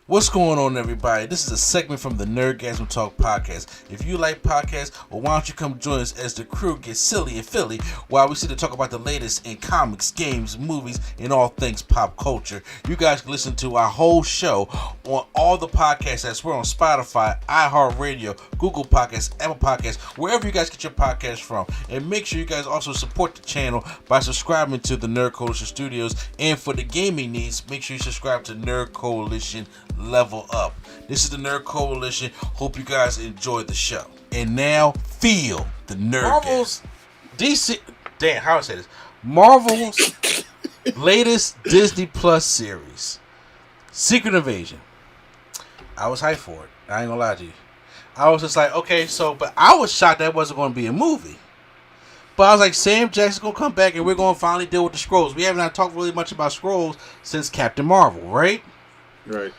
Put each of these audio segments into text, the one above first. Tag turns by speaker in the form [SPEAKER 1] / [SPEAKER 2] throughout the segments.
[SPEAKER 1] What's going on, everybody? This is a segment from the Nerdgasm Talk podcast. If you like podcasts, well, why don't you come join us as the crew gets silly and Philly while we sit to talk about the latest in comics, games, movies, and all things pop culture. You guys can listen to our whole show on all the podcasts apps. We're on Spotify, iHeartRadio, Google Podcasts, Apple Podcasts, wherever you guys get your podcasts from. And make sure you guys also support the channel by subscribing to the Nerd Coalition Studios. And for the gaming needs, make sure you subscribe to Nerd Coalition Level Up. This is the Nerd Coalition. Hope you guys enjoyed the show. And now, feel the nerd. Marvel's DC. Damn, how do I say this? Marvel's latest Disney Plus series, Secret Invasion. I was hyped for it. I ain't gonna lie to you. I was just like, okay, but I was shocked that it wasn't gonna be a movie. But I was like, Sam Jackson's gonna come back and we're gonna finally deal with the Skrulls. We haven't talked really much about Skrulls since Captain Marvel, right?
[SPEAKER 2] Right.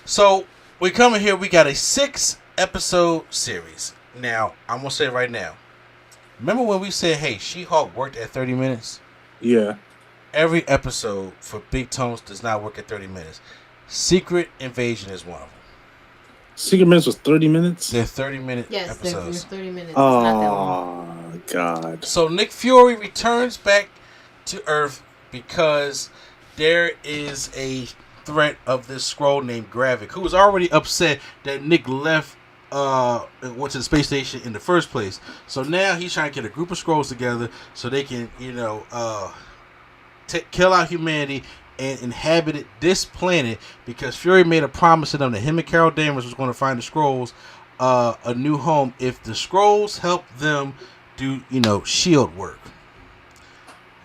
[SPEAKER 1] So, we come in here, we got a 6-episode series. Now, I'm going to say it right now. Remember when we said, hey, She-Hulk worked at 30 minutes?
[SPEAKER 2] Yeah.
[SPEAKER 1] Every episode for Big Tones does not work at 30 minutes. Secret Invasion is one of them.
[SPEAKER 2] Secret Minutes was 30 minutes?
[SPEAKER 1] They're 30-minute episodes.
[SPEAKER 3] Yes, they're 30 minutes.
[SPEAKER 2] Oh,
[SPEAKER 3] it's not that long.
[SPEAKER 2] God.
[SPEAKER 1] So, Nick Fury returns back to Earth because there is a threat of this Skrull named Gravik, who was already upset that Nick left went to the space station in the first place. So now he's trying to get a group of Skrulls together so they can, kill out humanity and inhabit this planet, because Fury made a promise to them that him and Carol Danvers was going to find the Skrulls a new home if the Skrulls help them do, shield work.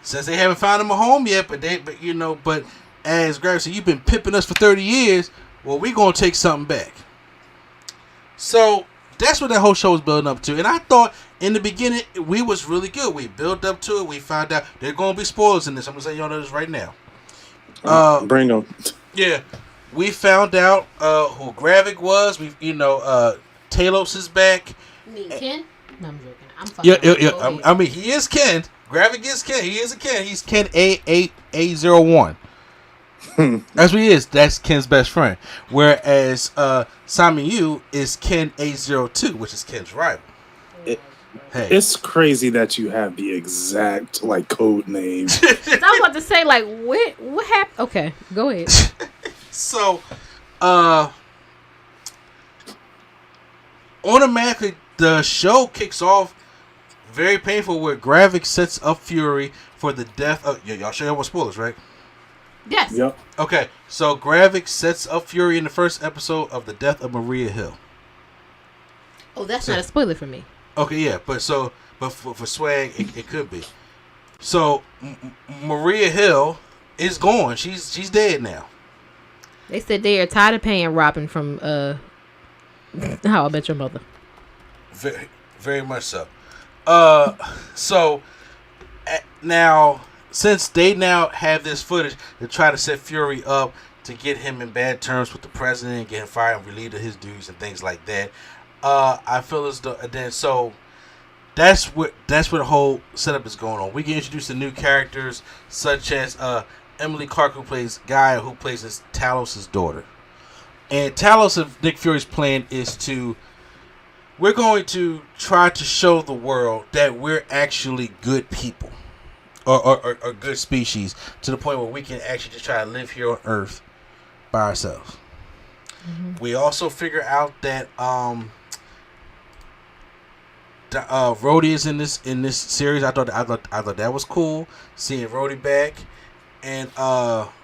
[SPEAKER 1] Since they haven't found them a home yet, but as Gravik said, you've been pimping us for 30 years. Well, we're going to take something back. So, that's what that whole show was building up to. And I thought, in the beginning, we was really good. We built up to it. We found out there are going to be spoilers in this. I'm going to say y'all know this right now.
[SPEAKER 2] Bring them.
[SPEAKER 1] Yeah. We found out who Gravik was. Talos is back.
[SPEAKER 3] You mean Ken? No, I'm joking. I'm fucking.
[SPEAKER 1] Yeah. I mean, he is Ken. Gravik is Ken. He is a Ken. He's Ken A01. That's what he is. That's Ken's best friend. Whereas Simon Yu is Ken A02, which is Ken's rival.
[SPEAKER 2] It's crazy that you have the exact code name.
[SPEAKER 3] I was about to say what happened? Okay, go ahead.
[SPEAKER 1] So, automatically the show kicks off very painful, where Gravik sets up Fury for the death of. Y'all sure y'all want spoilers, right?
[SPEAKER 3] Yes.
[SPEAKER 2] Yep.
[SPEAKER 1] Okay, so Gravik sets up Fury in the first episode of the death of Maria Hill.
[SPEAKER 3] Oh, that's not a spoiler for me.
[SPEAKER 1] Okay, yeah, but for Swag, it could be. So Maria Hill is gone. She's dead now.
[SPEAKER 3] They said they are tired of paying Robin from How I Met Your Mother.
[SPEAKER 1] Very, very much so. So now, since they now have this footage to try to set Fury up to get him in bad terms with the president, get him fired and relieved of his duties and things like that, I feel as though that's what the whole setup is going on. We can introduce the new characters such as Emily Clark, who plays Gaia, who plays Talos' daughter. And Talos of Nick Fury's plan is we're going to try to show the world that we're actually good people. Or good species, to the point where we can actually just try to live here on Earth by ourselves. Mm-hmm. We also figure out that Rhodey is in this series. I thought that was cool, seeing Rhodey back, and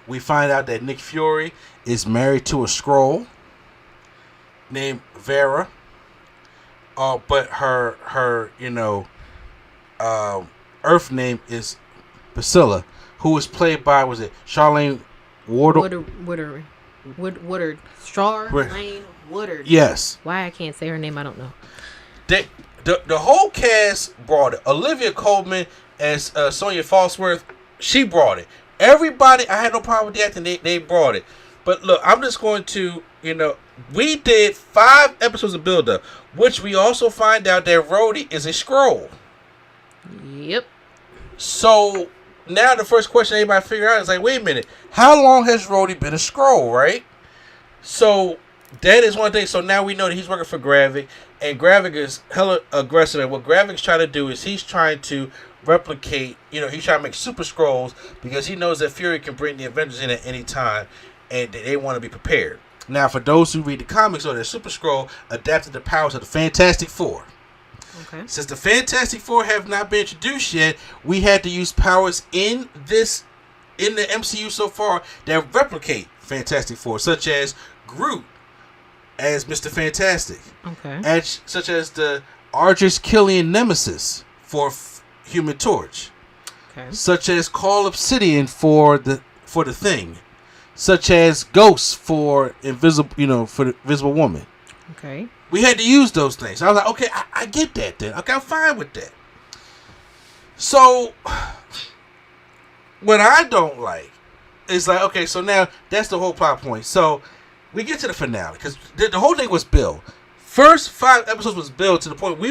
[SPEAKER 1] we find out that Nick Fury is married to a Skrull named Vera. But her Earth name is Priscilla, who was played by, was it Charlene Woodard?
[SPEAKER 3] Woodard. Charlene Woodard.
[SPEAKER 1] Yes.
[SPEAKER 3] Why I can't say her name, I don't know.
[SPEAKER 1] The whole cast brought it. Olivia Colman as Sonya Falsworth, she brought it. Everybody, I had no problem with the acting. They brought it. But look, I'm just going to, we did 5 episodes of build-up, which we also find out that Rhodey is a Skrull.
[SPEAKER 3] Yep.
[SPEAKER 1] So now the first question everybody figure out is wait a minute, how long has Rhodey been a Skrull, right? So that is one thing. So now we know that he's working for Gravik, and Gravik is hella aggressive. And what Gravik's trying to do is he's trying to replicate. He's trying to make Super Scrolls because he knows that Fury can bring the Avengers in at any time, and they want to be prepared. Now, for those who read the comics, the Super Scroll adapted the powers of the Fantastic Four.
[SPEAKER 3] Okay.
[SPEAKER 1] Since the Fantastic Four have not been introduced yet, we had to use powers in the MCU so far that replicate Fantastic Four, such as Groot as Mr. Fantastic.
[SPEAKER 3] Okay.
[SPEAKER 1] Such as the Ardris Killian Nemesis for Human Torch.
[SPEAKER 3] Okay.
[SPEAKER 1] Such as Call Obsidian for the Thing. Such as Ghost for Invisible, for the Invisible Woman.
[SPEAKER 3] Okay.
[SPEAKER 1] We had to use those things. I was like, okay, I get that then. Okay, I'm fine with that. So, what I don't like is like, okay, so now that's the whole plot point. So, we get to the finale because the whole thing was built. First 5 episodes was built to the point me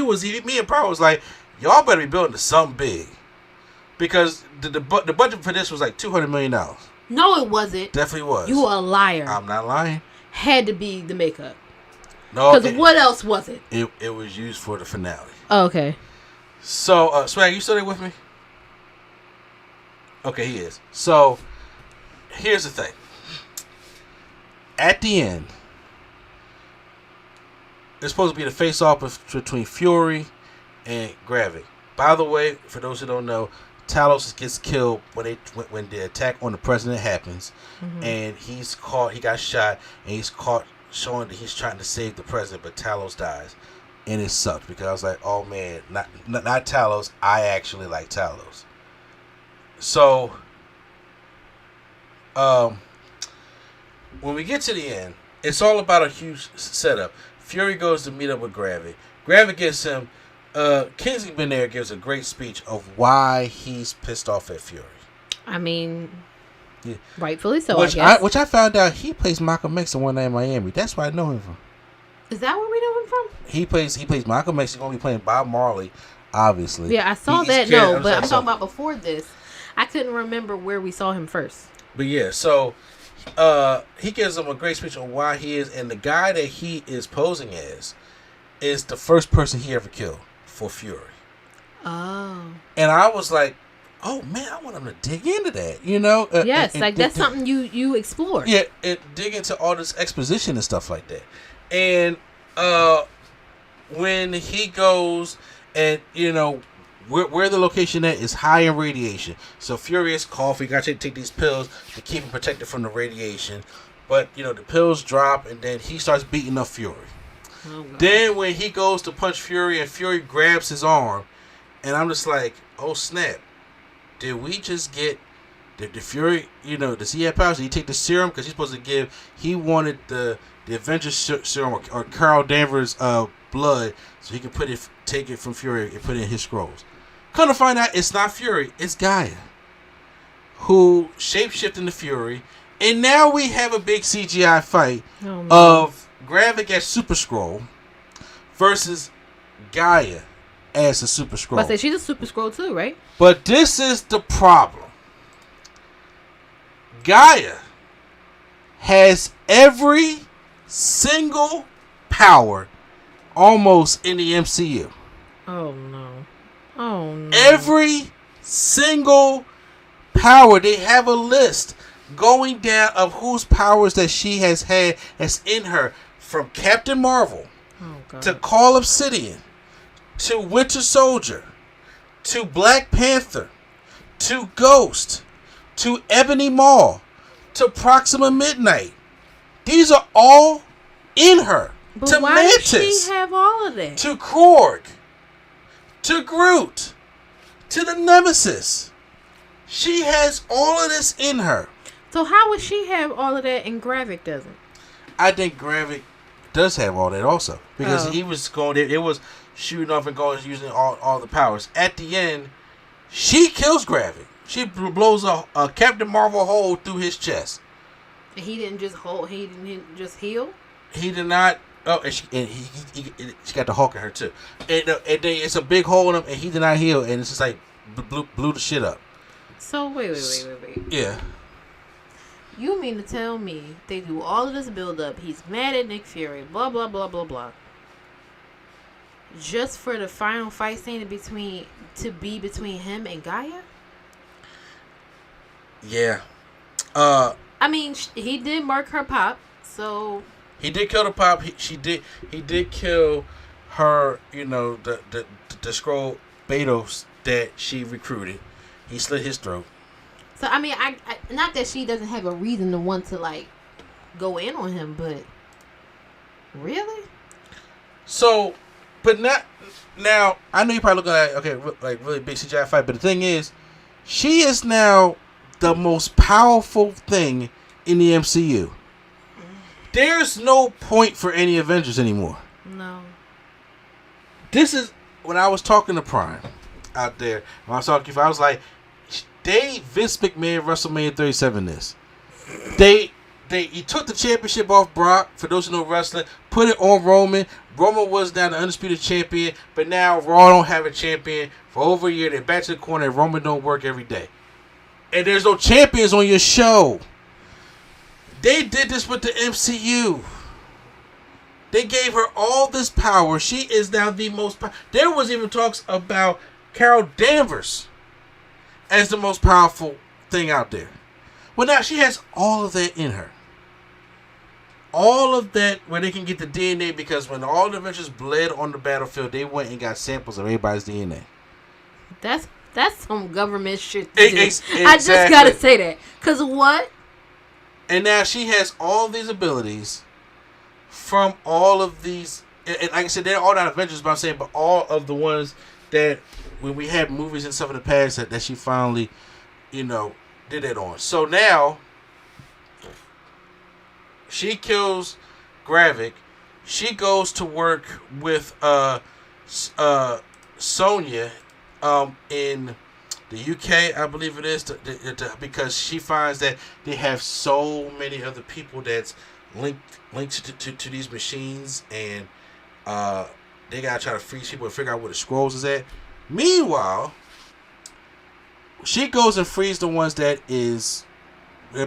[SPEAKER 1] and Pro was like, y'all better be building to something big. Because the budget for this was like $200 million.
[SPEAKER 3] No, it wasn't.
[SPEAKER 1] Definitely was.
[SPEAKER 3] You a liar.
[SPEAKER 1] I'm not lying.
[SPEAKER 3] Had to be the makeup.
[SPEAKER 1] No,
[SPEAKER 3] because what else was it?
[SPEAKER 1] It was used for the finale.
[SPEAKER 3] Oh, okay.
[SPEAKER 1] So, Swag, you still there with me? Okay, he is. So, here's the thing. At the end, it's supposed to be the face-off between Fury and Gravik. By the way, for those who don't know, Talos gets killed when the attack on the president happens, and he got shot, and he's caught showing that he's trying to save the president, but Talos dies, and it sucked because I was like, oh man, not Talos. I actually like Talos. So, when we get to the end, it's all about a huge setup. Fury goes to meet up with Gravik. Gravik gives him. Kingsley Ben-Adir gives a great speech of why he's pissed off at Fury.
[SPEAKER 3] I mean,
[SPEAKER 1] yeah.
[SPEAKER 3] Rightfully so, I guess.
[SPEAKER 1] Which I found out he plays Malcolm X in One Night in Miami. That's where I know him from.
[SPEAKER 3] Is that where we know him from?
[SPEAKER 1] He plays Malcolm X. He's going to be playing Bob Marley, obviously.
[SPEAKER 3] Yeah, I saw that. No, but I'm talking about before this. I couldn't remember where we saw him first.
[SPEAKER 1] But yeah, so he gives him a great speech on why he is, and the guy that he is posing as is the first person he ever killed for Fury.
[SPEAKER 3] Oh.
[SPEAKER 1] And I was like, oh man, I want him to dig into that,
[SPEAKER 3] Yes, that's something you explore.
[SPEAKER 1] Yeah, and dig into all this exposition and stuff like that. And when he goes and, where the location at is high in radiation. So Fury is cough. You got to take these pills to keep him protected from the radiation. But, the pills drop and then he starts beating up Fury. Oh, then when he goes to punch Fury and Fury grabs his arm, and I'm just like, oh snap, did we just get the Fury, does he have powers? Did he take the serum? Because he's supposed to he wanted the Avengers serum or Carol Danvers blood so he could take it from Fury and put it in his scrolls. Come to find out it's not Fury, it's Gaia, who shapeshifted into Fury, and now we have a big CGI fight of Gravik as Super Skrull versus Gaia as a Super Skrull.
[SPEAKER 3] I say she's a Super Skrull too, right?
[SPEAKER 1] But this is the problem. Gaia has every single power almost in the MCU.
[SPEAKER 3] Oh no. Oh no.
[SPEAKER 1] Every single power. They have a list going down of whose powers that she has had that's in her. From Captain Marvel to Call Obsidian to Winter Soldier to Black Panther to Ghost to Ebony Maw to Proxima Midnight. These are all in her.
[SPEAKER 3] But
[SPEAKER 1] to
[SPEAKER 3] why
[SPEAKER 1] Mantis,
[SPEAKER 3] does she have all of that?
[SPEAKER 1] to Korg, to Groot, to the Nemesis. She has all of this in her.
[SPEAKER 3] So how would she have all of that and Gravik doesn't?
[SPEAKER 1] I think Gravik does have all that also because he was going. It was shooting off and going using all the powers. At the end, she kills Gravik. She blows a Captain Marvel hole through his chest.
[SPEAKER 3] And he didn't just hold. He didn't just heal.
[SPEAKER 1] He did not. Oh, and she got the Hulk in her too. And it's a big hole in him, and he did not heal, and it's just like blew the shit up.
[SPEAKER 3] So wait.
[SPEAKER 1] Yeah.
[SPEAKER 3] You mean to tell me they do all of this build up? He's mad at Nick Fury. Blah blah blah blah blah. Just for the final fight scene to be between him and Gaia.
[SPEAKER 1] Yeah.
[SPEAKER 3] I mean, he did mark her pop, so
[SPEAKER 1] he did kill the pop. He did kill her. You know, the Skrull Betos that she recruited. He slit his throat.
[SPEAKER 3] So I mean, I not that she doesn't have a reason to want to like go in on him, but really.
[SPEAKER 1] So, but not now. I know you're probably looking at like really big CGI fight, but the thing is, she is now the most powerful thing in the MCU. There's no point for any Avengers anymore.
[SPEAKER 3] No.
[SPEAKER 1] This is when I was talking to Prime out there. When I was talking to you, I was like, Vince McMahon WrestleMania 37 this. He took the championship off Brock, for those who know wrestling, put it on Roman. Roman was now the undisputed champion, but now Raw don't have a champion for over a year. They're back to the corner. Roman don't work every day. And there's no champions on your show. They did this with the MCU. They gave her all this power. She is now the most powerful. There was even talks about Carol Danvers as the most powerful thing out there. Well, now she has all of that in her. All of that where they can get the DNA, because when all the Avengers bled on the battlefield, they went and got samples of everybody's DNA.
[SPEAKER 3] That's some government shit to do.
[SPEAKER 1] Exactly.
[SPEAKER 3] I just gotta say that. Cause what?
[SPEAKER 1] And now she has all these abilities from all of these, and like I said, they're all not Avengers, but I'm saying, but all of the ones that when we had movies and stuff in the past that she finally, did it on. So now she kills Gravik. She goes to work with Sonya in the UK, I believe it is, because she finds that they have so many other people that's linked to these machines, and they gotta try to freeze people and figure out where the Skrulls is at. Meanwhile, she goes and frees the ones that have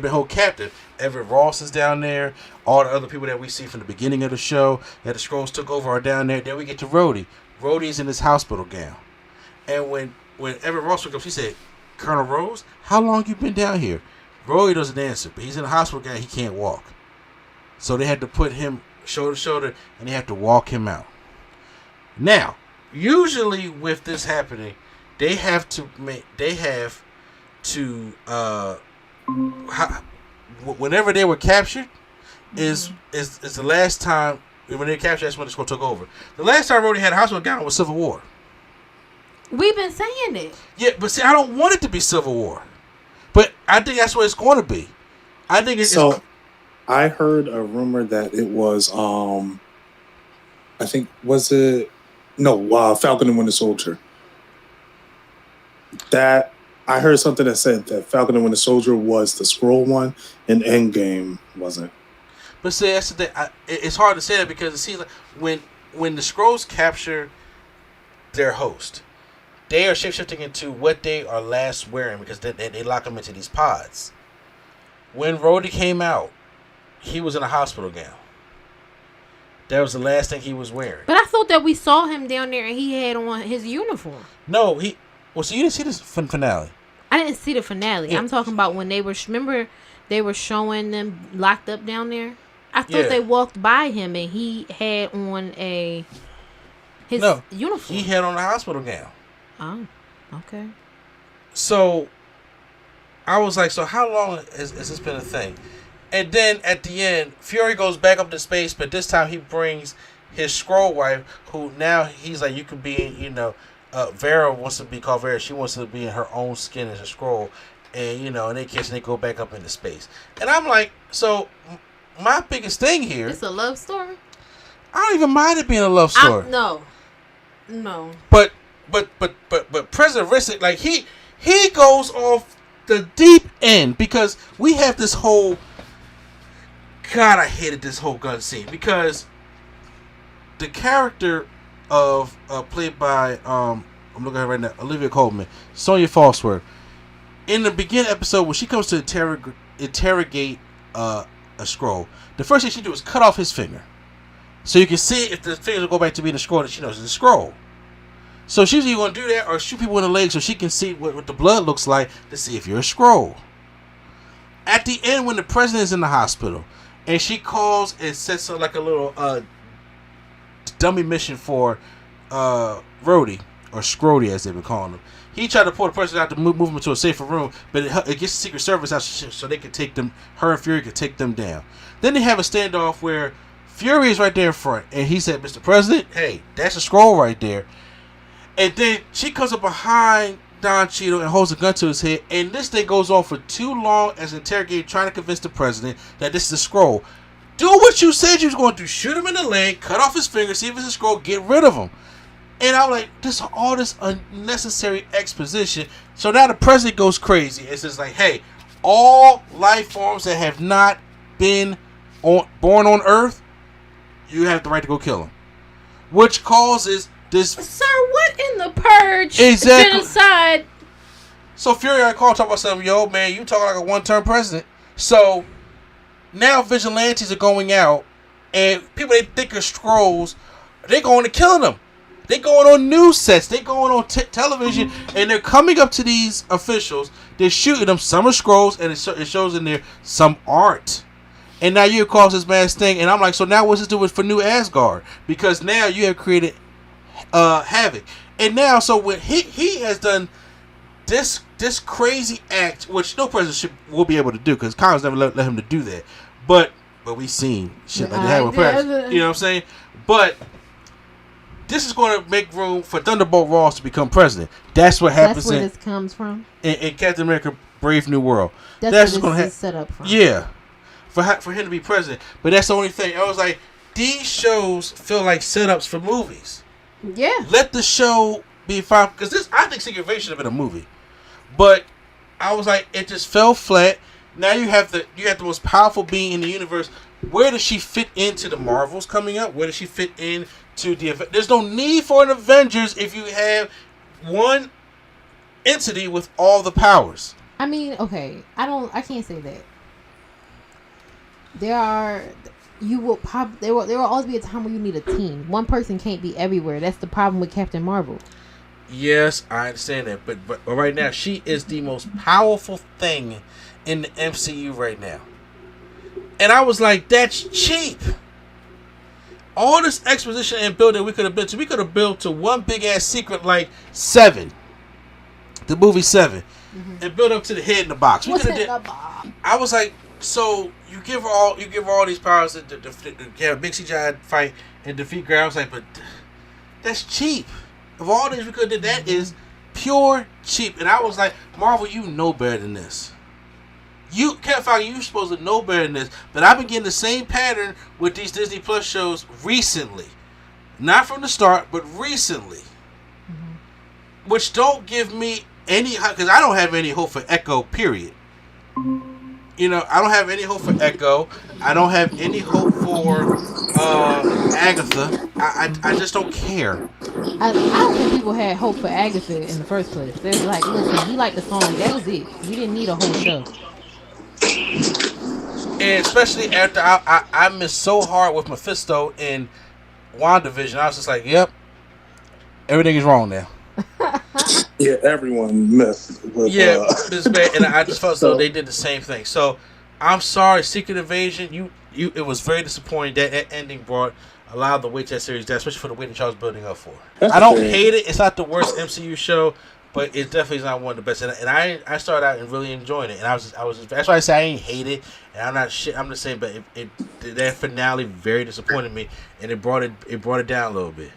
[SPEAKER 1] been held captive. Everett Ross is down there. All the other people that we see from the beginning of the show that the Skrulls took over are down there. Then we get to Rhodey. Rhodey's in his hospital gown. And when Everett Ross woke up, she said, "Colonel Rose, how long you been down here?" Rhodey doesn't answer, but he's in a hospital gown. He can't walk. So they had to put him shoulder to shoulder, and they have to walk him out. Now, usually with this happening, whenever they were captured, is the last time when they were captured. That's when the Skrull took over. The last time Rhodey had a hospital gown was Civil War.
[SPEAKER 3] We've been saying it.
[SPEAKER 1] Yeah, but see, I don't want it to be Civil War, but I think that's what it's going to be. I think it's
[SPEAKER 2] so. I heard a rumor that it was, Falcon and Winter Soldier. That I heard something that said that Falcon and Winter Soldier was the Skrull one, and Endgame wasn't.
[SPEAKER 1] But see, that's the thing. It's hard to say that because it seems like when the Skrulls capture their host, they are shapeshifting into what they are last wearing, because they lock them into these pods. When Rhodey came out, he was in a hospital gown. That was the last thing he was wearing.
[SPEAKER 3] But I thought that we saw him down there and he had on his uniform.
[SPEAKER 1] No, so you didn't see this finale?
[SPEAKER 3] I didn't see the finale. Yeah. I'm talking about when they were, remember they were showing them locked up down there? I thought they walked by him and he had on his uniform.
[SPEAKER 1] He had on a hospital gown.
[SPEAKER 3] Oh, okay.
[SPEAKER 1] So, I was like, so how long has this been a thing? And then at the end, Fury goes back up to space, but this time he brings his Skrull wife, who now he's like, you could be, Vera wants to be called Vera. She wants to be in her own skin as a Skrull. And, and they kiss and they go back up into space. And I'm like, so my biggest thing here.
[SPEAKER 3] It's a love story?
[SPEAKER 1] I don't even mind it being a love story.
[SPEAKER 3] No.
[SPEAKER 1] But President Rissick, like, he goes off the deep end, because we have this whole. God, I hated this whole gun scene, because the character of played by I'm looking at her right now, Olivia Colman, Sonya Falsworth, in the beginning episode when she comes to interrogate a Skrull, the first thing she do is cut off his finger, so you can see if the fingers will go back to being a Skrull that she knows is a Skrull. So she's either going to do that or shoot people in the leg so she can see what the blood looks like to see if you're a Skrull. At the end, when the president is in the hospital, and she calls and sets up like a little dummy mission for Rhodey, or Scrody as they've been calling him. He tried to pull the president out to move him into a safer room, but it gets the Secret Service out so they can take them. Her and Fury can take them down. Then they have a standoff where Fury is right there in front, and he said, "Mr. President, hey, that's a Skrull right there." And then she comes up behind Don Cheadle and holds a gun to his head, and this thing goes on for too long as an interrogator trying to convince the president that this is a Skrull. Do what you said you was going to: shoot him in the leg, cut off his finger, see if it's a Skrull, get rid of him. And I'm like, all this unnecessary exposition. So now the president goes crazy. It's just like, hey, all life forms that have not been born on Earth, you have the right to go kill them. Which causes this...
[SPEAKER 3] Sir, what in the purge?
[SPEAKER 1] Exactly.
[SPEAKER 3] Genocide.
[SPEAKER 1] So Fury I called talking about something, yo, man, you talking like a one-term president. So now vigilantes are going out, and people they think are Skrulls, they're going to killing them. They're going on news sets. They're going on television, and they're coming up to these officials. They're shooting them. Some are Skrulls, and it shows in there some art. And now you cause this mass thing, and I'm like, so now what's this do for New Asgard? Because now you have created havoc, and now so when he has done this crazy act, which no president will be able to do, because Congress never let him to do that. But we've seen shit like that with presidents. You know what I'm saying? But this is going to make room for Thunderbolt Ross to become president. That's what happens.
[SPEAKER 3] That's where this comes from.
[SPEAKER 1] In Captain America: Brave New World.
[SPEAKER 3] That's where this is set up from.
[SPEAKER 1] Yeah, for him to be president. But that's the only thing. I was like, these shows feel like setups for movies.
[SPEAKER 3] Yeah.
[SPEAKER 1] Let the show be fine, because I think Secret Invasion should have been a movie. But I was like, it just fell flat. Now you have the most powerful being in the universe. Where does she fit into the Marvels coming up? Where does she fit in? There's no need for an Avengers if you have one entity with all the powers.
[SPEAKER 3] I mean, okay, I can't say that. There will always be a time where you need a team. One person can't be everywhere. That's the problem with Captain Marvel.
[SPEAKER 1] Yes, I understand that, but right now she is the most powerful thing in the MCU right now. And I was like, that's cheap. All this exposition and building we could have built to one big ass secret like Seven, the movie Seven, and build up to the head in the box. I was like, so you give her all these powers to have a big CGI fight and defeat Ground. I was like, but that's cheap. Of all things we could have did, that is pure cheap. And I was like, Marvel, you know better than this. You're supposed to know better than this. But I've been getting the same pattern with these Disney Plus shows recently. Not from the start, but recently. Mm-hmm. Which don't give me any hope, because I don't have any hope for Echo, period. You know, I don't have any hope for Echo. I don't have any hope for Agatha. I just don't care.
[SPEAKER 3] I don't think people had hope for Agatha in the first place. They're like, listen, we like the song. That was it. We didn't need a whole show.
[SPEAKER 1] And especially after I missed so hard with Mephisto in WandaVision, I was just like, yep, everything is wrong now.
[SPEAKER 2] Yeah, everyone missed with
[SPEAKER 1] this bad, and I just felt as though they did the same thing. So I'm sorry, Secret Invasion, it was very disappointing. That ending brought a lot of the weight to that series down, especially for the weight that y'all was building up for. I don't hate it. It's not the worst MCU show, but it definitely is not one of the best. And I started out and really enjoying it, and I was that's why I say I ain't hate it, and I'm not shit. I'm just saying, but that finale very disappointed me, and it brought it down a little bit.